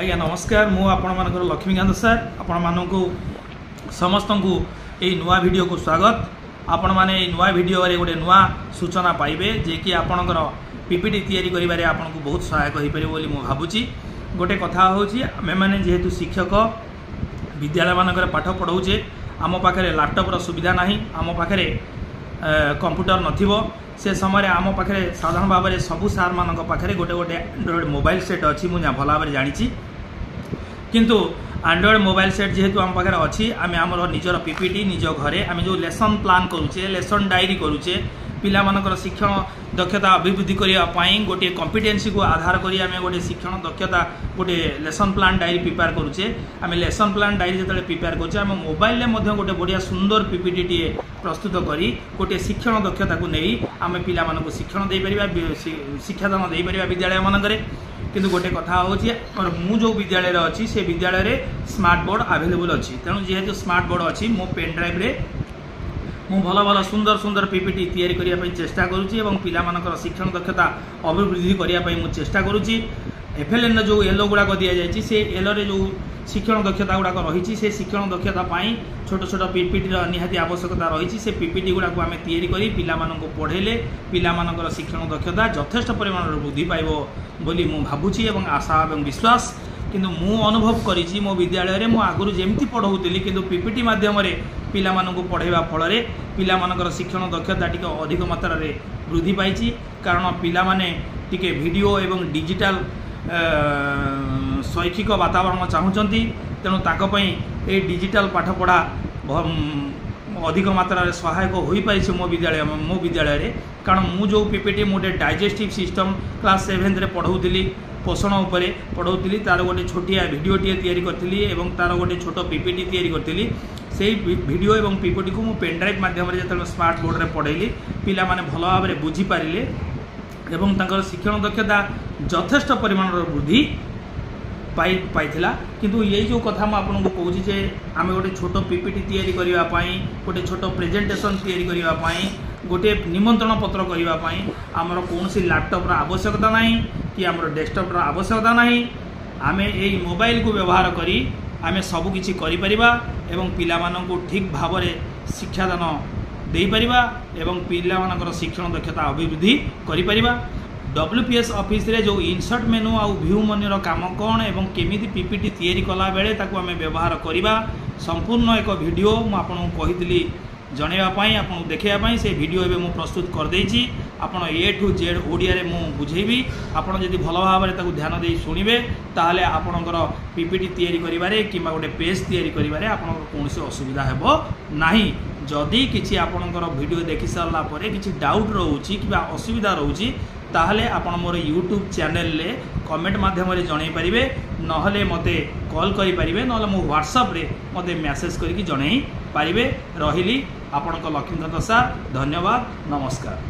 आज्ञा नमस्कार मु आपण लक्ष्मीकांत सार आपण मानू समस्त को यही नुआ वीडियो को स्वागत। आपण मैंने नुआ वीडियो गोटे नुआ सूचना पाइबे जे कि आपणकर पीपीटी तैयारी करिबारे आपन को बहुत सहायक हो पारे बोली मु भाबुची। गोटे कथा होची आमे माने जेहेतु शिक्षक विद्यालय मानकर पाठ पढ़ाऊे आम पाखे लैपटॉप सुविधा नाही, आम पाखे कंप्यूटर नथिबो से समय आम पाखे साधारण भाव में सबू सार मान पाखे गोटे गोटे एंड्रॉइड मोबाइल सेट अच्छी मुझे भल भाव जानी किंतु एंड्रॉइड मोबाइल सेट जेहेतु आम पाखे अच्छी आम आमर निजर पीपीटी निज घरे आम जो लेसन प्लान करुचे लेसन डायरी करुचे पिला मानकर शिक्षण दक्षता अभिवृद्धि करने गोटे कॉम्पिटेंसी को आधार करी आम गोटे शिक्षण दक्षता गोटे लेसन प्लान डायरी प्रिपेयर करुचे आम लेसन प्लान डायरी जो प्रिपेयर करुचे आम मोबाइल में गोटे बढ़िया सुंदर पीपीटी टी प्रस्तुत करी गोटे शिक्षण दक्षता को नहीं आम पिला मानक शिक्षण दे परिबा शिक्षादान दे परिबा विद्यालय मानकरे। किंतु गोटे कथा होची मु जो विद्यालय रे अछि से विद्यालय रे स्मार्ट बोर्ड अवेलेबल अछि तेणु जेहेतु स्मार्ट बोर्ड अछि मो पेन ड्राइव रे मु भल भल सुंदर सुंदर पीपीटी तैयारी करिया पई चेष्टा करूची एवं पिला मानकर शिक्षण दक्षता अभिवृद्धि करिया पई मु चेष्टा करूची। एफएलएन जो एलो गुड़ाक दि जाइए से एलो रे जो शिक्षण दक्षता गुड़ाक रही से शिक्षण दक्षता पाई छोट छोट पीपीटी निहाती आवश्यकता रही से पीपीटी गुड़ाक आम तैयारी करी पिला माननको पढ़ेले पिला मानकर शिक्षण दक्षता यथेष्ट परिमाण वृद्धि पाइबो बोली मु भाबुची एवं आशा एवं विश्वास। किंतु मु अनुभव करिछि मो विद्यालय रे मु आगुरु जेमती पढ़ौतिली किंतु पीपीटी माध्यम रे पिला माननको पढ़ाइबा फल रे पिला मानकर शिक्षण दक्षता टिके अधिक मात्रा रे वृद्धि पाइछि कारण पिला माने टिके वीडियो एवं डिजिटल शैक्षिक वातावरण चाहूँगी तेणु ताकपई ए डिजिटल पाठपढ़ा अधिक मात्रा सहायक हो पारी मो विद्यालय रे कारण मु जो पीपीटी मोटे डाइजेस्टिव सिस्टम क्लास 7 रे पढ़ौतिली पोषण उपरे पढ़ौतिली तार गोटे छोटिया वीडियो टी तैयारी करथिली एवं तार गोटे छोट पीपीटी तैयारी करथिली से वीडियो एवं पीपीटी को मु पेन ड्राइव माध्यम रे जतले स्मार्ट बोर्ड रे पढ़ेली पिला माने भल भाव में बुझी पारिले एवं तांकर शिक्षण दक्षता यथेष्ट परिमाण वृद्धि पाइथिला। किंतु ये जो कथा मैं आपको कहूँ जे आम गोटे छोट पीपीटी तैयारी करने गोटे छोट प्रेजेंटेशन तैयारी करने गोटे निमंत्रण पत्र करने आमर कौन लैपटॉप आवश्यकता ना कि आमर डेस्कटॉप आवश्यकता ना आम यही मोबाइल को व्यवहार करी आम सबकि एवं पिला माननकु ठीक भाव में शिक्षादान दे परिबा एवं पिला मानकर शिक्षण दक्षता अभिवृद्धि करि परिबा। WPS ऑफिस रे जो इनसर्ट मेनू आउ व्यू मेनू काम कौन एवं केमिति पीपीटी तैयारी कला बेले ताकू आमे व्यवहार करिबा संपूर्ण एक वीडियो मु आपन कहितली जणेबा पई आपन देखिया पई से वीडियो एबे मु प्रस्तुत कर देछि आपन ए टू जेड ओडिया रे मु बुझेबी आपन जदि भल भाव में ताकू ध्यान दे सुनिबे ताहले आपनकर पीपीटी तैयारी करिबारे किबा गोटे पेज तैयारी करिबारे आपनकर कोनोसी असुविधा हेबो नाही। जदि किछि आपनकर वीडियो देखि सारला परे किछि डाउट रहउछि किबा असुविधा रहउछि ताहले आपण मोर यूट्यूब चैनल ले कमेंट माध्यम रे जणाई पारिबे नहले मते कॉल करि पारिबे नहले मो व्हाट्सएप रे मते मेसेज करिकि जणाई पारिबे। रहिली आपनक लक्ष्मीकांत सार धन्यवाद नमस्कार।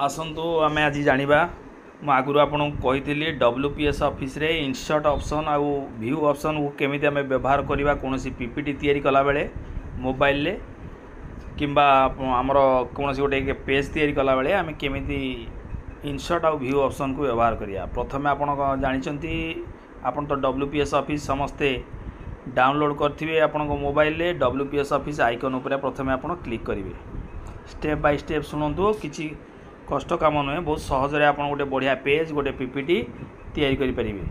आसंतु आमे आज जानिबा मु आगुरी आपको कही WPS ऑफिस रे इंसर्ट ऑप्शन आउ व्यू ऑप्शन को केमिति आमे व्यवहार करवा कौन पीपीटी तैयारी कला बेले मोबाइल ले किंबा आमर कौन गोटे पेज तैयारी कला बेले आमे केमिति इंसर्ट आउ व्यू ऑप्शन को व्यवहार करिया। प्रथमे आपण जानिचंती आपण तो WPS ऑफिस समस्ते डाउनलोड करथिबे आपण मोबाइल ले WPS ऑफिस आइकन ऊपर प्रथमे आपण क्लिक करिवे स्टेप बाय स्टेप सुनंतु किछि कष्ट काम नुहे बहुत सहजरे आप गोटे बढ़िया पेज गोटे पीपीटी तैयारी करि परिबे।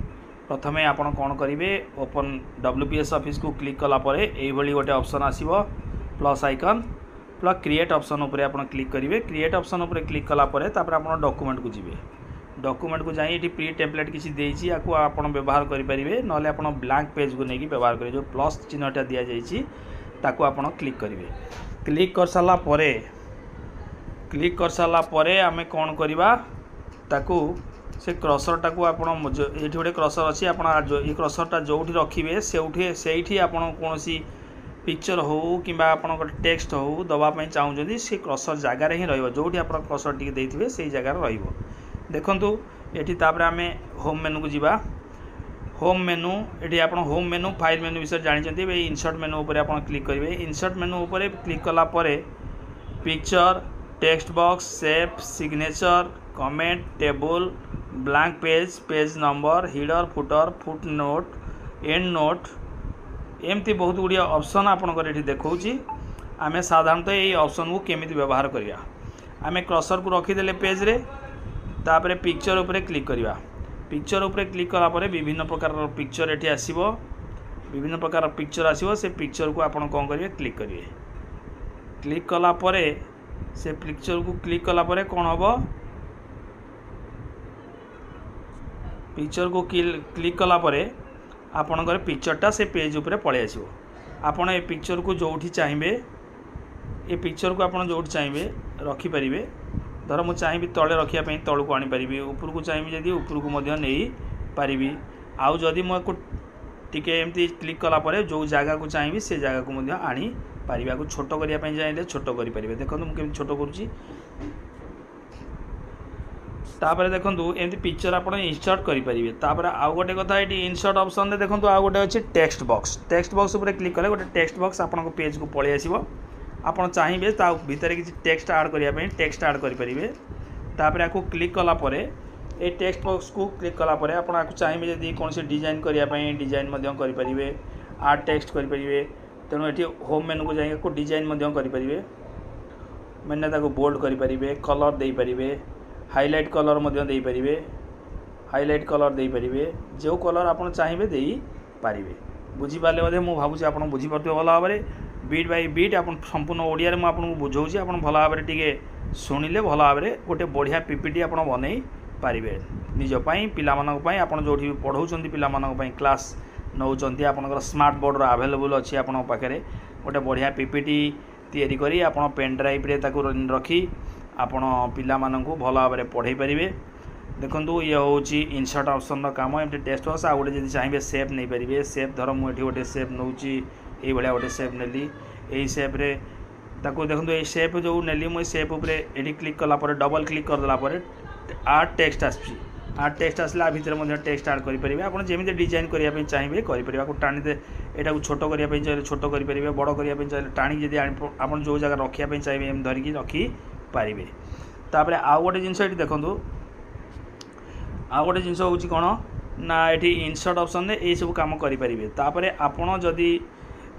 प्रथमे आपण कौन करेंगे ओपन WPS ऑफिस को क्लिक कला परे एई भली गोटे ऑप्शन आसीबो plus icon plus create option ऊपर आपण क्लिक करेंगे क्रिएट ऑप्शन ऊपर क्लिक कला परे तापर आपण डॉक्यूमेंट को जिवे डॉक्यूमेंट को जाई एठी प्री टेम्पलेट किसी देइछि आकु आपण व्यवहार करि परिबे नले आपण ब्लैंक पेज को नेकी व्यवहार करि जो प्लस चिन्हटा दिया जाइछि ताकु आपण क्लिक करेंगे क्लिक कर सारा परे आमे कौन करवा ताकू से क्रसरटा को आपण ये गोटे क्रसर अच्छी आप क्रसरटा जो रखिए से आपण कौन पिक्चर हो कि टेक्स्ट हो दवाई चाहूँगी से क्रसर जगार ही रो आप क्रसर टी देते से जगार देखु ये आम होम मेनू को जीवा होम मेनू ये आप होम मेनू फाइल मेनू विषय जानते इनसर्ट मेनू उपर आप क्लिक करेंगे। इनसर्ट मेनू उपर क्लिक कलापर picture text box shape signature comment table blank page page number header footer footnote endnote एमती बहुत गुड़िया ऑप्शन आपंकर ये देखा आम साधारणतः यही ऑप्शन को केमी व्यवहार करवा। आम क्रसर को रखीदे पेज रे तापर पिक्चर उपरे क्लिक करवा। पिक्चर उपरे क्लिक कलापर विभिन्न प्रकार पिक्चर ये आसो विभिन्न प्रकार पिक्चर आसो से पिक्चर को आपड़ कौन करेंगे क्लिक करेंगे। क्लिक कलापर से पिक्चर को क्लिक कलापर कौन हम पिक्चर को क्लिक कलापर आपणकर पिक्चरटा से पेज उपरे पलि आसो। आपण ए पिक्चर को जोठी चाहिए ये पिक्चर को आपड़ जो चाहिए रखिपारे। धर मुझे चाहिए तले रखापी तल को आनीपारि ऊपर को चाहिए जदि ऊपर को नहीं पारि आउ जदि मुझे टिके एमती क्लिक कलापर जो जगह को चाहिए से जगह को आनी पारिबा को छोट करने चाहिए छोट करें। देखो मुझे छोट करुँची तापर देखो एमती पिक्चर आप इंसर्ट करेंगे। तापर आउ गोटे कथा ये इंसर्ट ऑप्शन में देखो आउ गोटे अच्छे टेक्स्ट बॉक्स उपर क्लिक कले गोटे टेक्स्ट बॉक्स आपन पेज को पलि आसो। आपड़ चाहिए भितर किसी टेक्स्ट ऐड करने टेक्स्ट ऐड करेंगे। तापर आपको क्लिक कलापर ये टेक्स्ट बॉक्स को क्लिक कलापर आप चाहिए जदि कौन से डिजाइन करने डिजाइन करेंगे आर्ट टेक्स्ट करेंगे। तेणु ये होम मेनू को जाइए डिजाइन करेंगे मैंने बोल्ड करेंगे कलर दे पारे हाइलाइट कलर दे पारे हाइलाइट कलर दे पारे जो कलर आप चाहिए दे पारे। बुझीपारे मुझे भावुँ आप बुझीपार भल भाव में बीट बाय बीट आप संपूर्ण ओडिया रे आपको बुझाऊँगी आप भल भाव टे शुणिले भल भाव में गोटे बढ़िया पीपीटी आप बन पारे निजपाई पाई आप जो भी पढ़ाऊँ पाई क्लास नौकरी आपंकर स्मार्ट बोर्ड आवेलेबल अच्छी आपन पाखे गोटे बढ़िया पीपीटी तैयारी करी आप पेन ड्राइव रे रखी आपण पिला माननकु भल भाव में पढ़ाई पारे। देखो ये हूँ इनसर्ट ऑप्शन काम एमती टेक्स्ट बॉक्स आ गए जब चाहिए सेप नहीं पारे सेप धर मुझे गोटे सेप नौ ये गोटे सेप नेली यही सेप्रे देखो ये सेप जो नेली मुझे सेप उपरे ये क्लिक कलापर डबल क्लिक करदेलापर आर्ट टेक्स्ट आर्ट टेक्स्ट आसला भितर टेक्स्ट ऐड करेंगे। आप जमी डिजाइन करने चाहिए करेंगे आपको टाणी यहाँ छोट करने चाहिए छोट करेंगे बड़ करने चाहिए टाणी जब आप जो जगह रखापी चाहिए एम धरिकी रखिपारे। तापर आउ गोटे जिनस ये देखो आउ गोटे जिनस हूँ कौन ना ये इनसर्ट ऑप्शन में यही सब कम करेंगे। तापर आपड़ जदि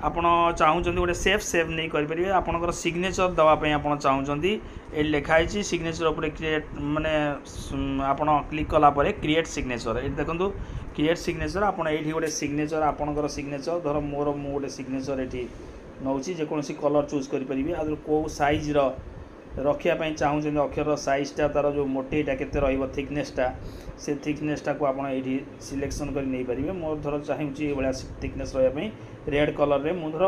आपड़ चाहूँगी गोटे सेव नहीं करेंगे आपंकर सिग्नेचर दवापाई आप चाहूँगी ये लिखाई सिग्नेचर उपर क्रिएट माने आप क्लिक कलापर क्रिएट सिग्नेचर ये देखो क्रिएट सिग्नेचर आप गोटे सिग्नेचर आपंकर सिग्नेचर धर मोर मु गोटे सिग्नेचर ये नौ जेकोसी कलर चूज करेंगे आ कौ साइज रखापी चाहूँगी अक्षर साइजटा तार जो मोटेटा केते थिकनेसटा से थिकनेसटा को आप सिलेक्शन कर नहीं पारे। मोर धर चाहूँगी ये भाया थिकनेस रही रेड कलर रे मुझे धर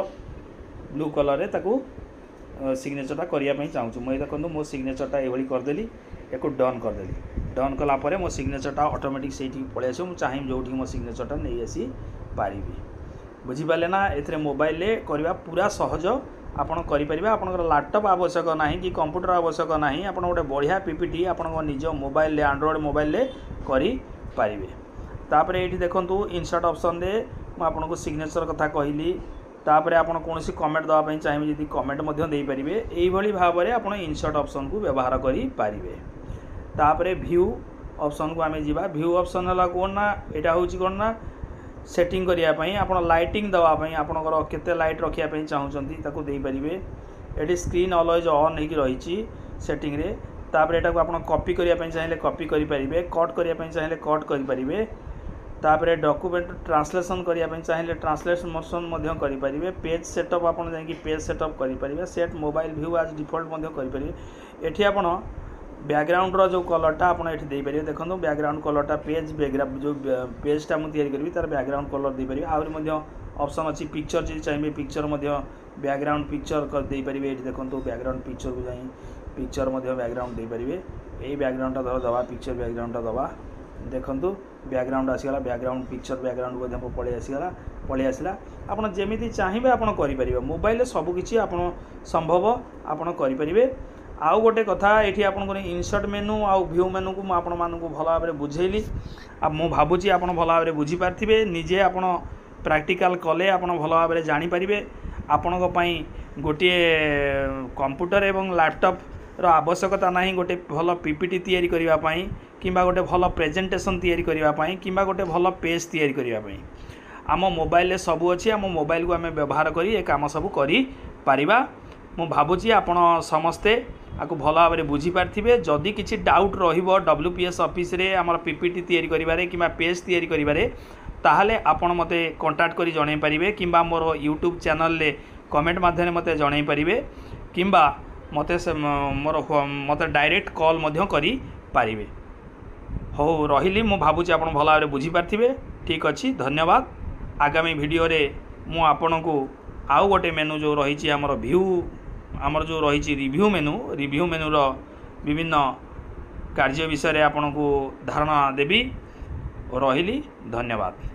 ब्लू कलर रे ताकू सिग्नेचरटा करने चाहूँ मुझे देखो मो सिग्नेचरटा ये करदेली या डन करदेली डन कलापर मो सिग्नेचरटा ऑटोमेटिक से पलि आस चाहिए जो मो सिग्नेचरटा नहीं आसी पारि। बुझीपारे ना ए मोबाइल करवा पूरा सहज आपड़ करेंगे। आपंकर लैपटॉप आवश्यक ना कि कंप्यूटर आवश्यक ना आप गोटे बढ़िया पीपीटी आप निज मोबाइल एंड्रॉइड मोबाइल करें। तापर ये देखो इनसर्ट ऑप्शन दे आपको सिग्नेचर कथा कहली तापर आप कौन कमेंट दवाई चाहिए जब कमेंट दे पारे यही भाव में आप इनसर्ट ऑप्शन को व्यवहार करेंगे। तापर व्यू ऑप्शन को आम जा व्यू ऑप्शन है कौन ना यहाँ हूँ कौन ना सेटिंग करने आप लाइटिंग दवापाई आपंकर केते लाइट रखापी चाहूँगी ताकू दे पारे ये स्क्रीन अलवेज ऑन हो रही सेटिंग रे। तापर एटा को आप कॉपी करने चाहिए कॉपी करेंगे कट करने चाहिए कट करेंगे। तापर डॉक्यूमेंट ट्रांसलेशन करने चाहिए ट्रांसलेशन करेंगे। पेज सेटअप आप पेज सेटअप करेंगे सेट मोबाइल व्यू आज डिफॉल्ट करेंगे। ये आप बैकग्राउंड जो कलरटा आप दे पारे देखो बैकग्राउंड कलरटा पेज जो पेजटा मुझे करी तार बैकग्राउंड कलर दे पारे आहरी ऑप्शन अच्छी पिक्चर जी चाहिए पिक्चर बैकग्राउंड पिक्चर दे पारे ये देखो बैकग्राउंड पिक्चर को जाए पिक्चर बैकग्राउंड दे पारे यही बैकग्राउंडटा धर दवा पिक्चर बैकग्राउंडटा दवा देखो बैकग्राउंड आसीगला बैकग्राउंड पिक्चर बैकग्राउंड पलि आसला आप जमी चाहिए आप करेंगे। मोबाइल सबकि आप संभव आप करेंगे। आउ गोटे कथा ये आपको इनसर्ट मेनू आउ व्यू मेनू को मुझे भल भाव बुझेली मु भावुची आप भल भाव बुझीपारे निजे आप प्रैक्टिकल कले आप भल भाव जानीपारे आपण गोटे कंप्यूटर एवं लैपटॉप रो आवश्यकता नहीं गोटे भल पीपीटी तैयारी करने किंबा गोटे भल प्रेजेंटेशन तैयारी करने किंबा गोटे भल पेज तैयारी करने आम मोबाइल सब अच्छी आम मोबाइल को आम व्यवहार करी ए काम सब करिपरिबा मु भावुची आपण समस्ते आपको भल भाव बुझीपारे जदि किसी डाउट WPS ऑफिस रे आमर पीपीटी तैयारी करिबारे किंबा पेज तैयारी करिबारे ताहले आपण मते कांटेक्ट करी जणाई पारिबे किंबा मोर यूट्यूब चैनल ले कमेंट माध्यम मते जणाई पारिबे किंबा मते मते डायरेक्ट कॉल मध्य करी पारिबे। हो रहिली मु भावुची आपण भल भाव बुझीपारे ठीक अच्छी धन्यवाद। आगामी वीडियो रे मु आपण को आउ गोटे मेनू जो रही आमर व्यू आमर जो रही रिव्यू मेनू रो विभिन्न कार्य विषय रे आपण को धारणा देवी रहिली धन्यवाद।